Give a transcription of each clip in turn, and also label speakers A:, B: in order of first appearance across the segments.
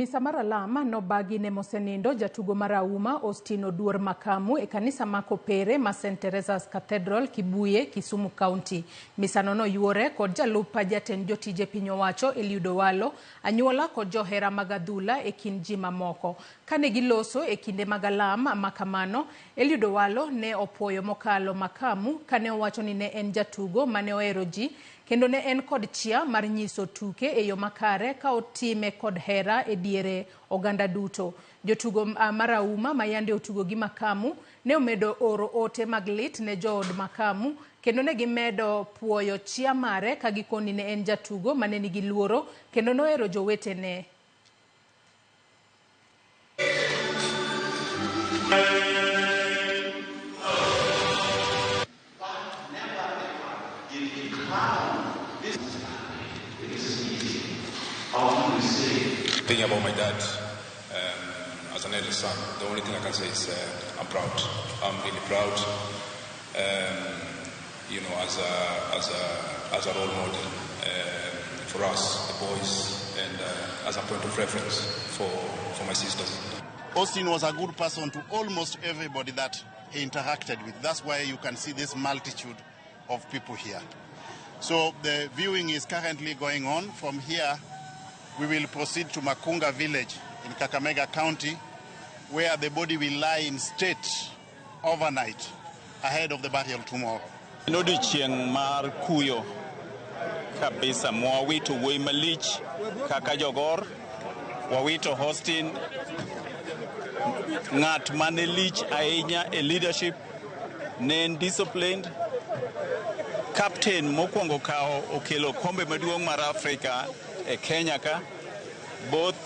A: Misa mar lama no obagi ne mosenindo jatugo mar Auma Austin Oduor Makamu e kanisa ma Kopere ma St. Teresa's Cathedral Kibuye, Kisumu County. Misa no yuore kod jalup jatend jotije piny owacho Owalo, anyuola kod johera mag adhula e kind ji mamoko. Kane giloso e kinde mag lama makamano, Owalo ne opuoyo mokalo Makamu kane owacho ni ne en jatugo mane ohero ji kendo ne en kod chia mar nyiso tuke e yo makare ka otime kod hera e diere oganda duto. Jotugo mar Auma ma yande otugo gi Makamu ne omedo oro ote mag lit ne jood Makamu kendo ne gimedo puoyo chia mare ka gikoni ne en jatugo mane nigi luoro kendo nohero jowetene.
B: Thinking about my dad as an eldest son, the only thing I can say is I'm proud. I'm really proud. You know, as a role model for us, the boys, and as a point of reference for my sisters.
C: Austin was a good person to almost everybody that he interacted with. That's why you can see this multitude of people here. So the viewing is currently going on. From here, we will proceed to Makunga village in Kakamega County, where the body will lie in state overnight ahead of the burial tomorrow.
D: Nodu chieng mar kuyo kabisa mwawito wuoyi malich kaka jogor wawito Austin ng'at mane lich ahinya e leadership, ne en disciplined captain mokwongo kao okelo kombe maduong' mar Afrika e Kenya ka, both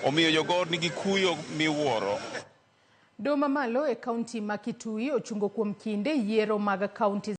D: omiyo jogor nigi kuyo miwuoro.
A: Doma malo e kaunti ma Kitui ochungo kuom kinde yiero mag kaunti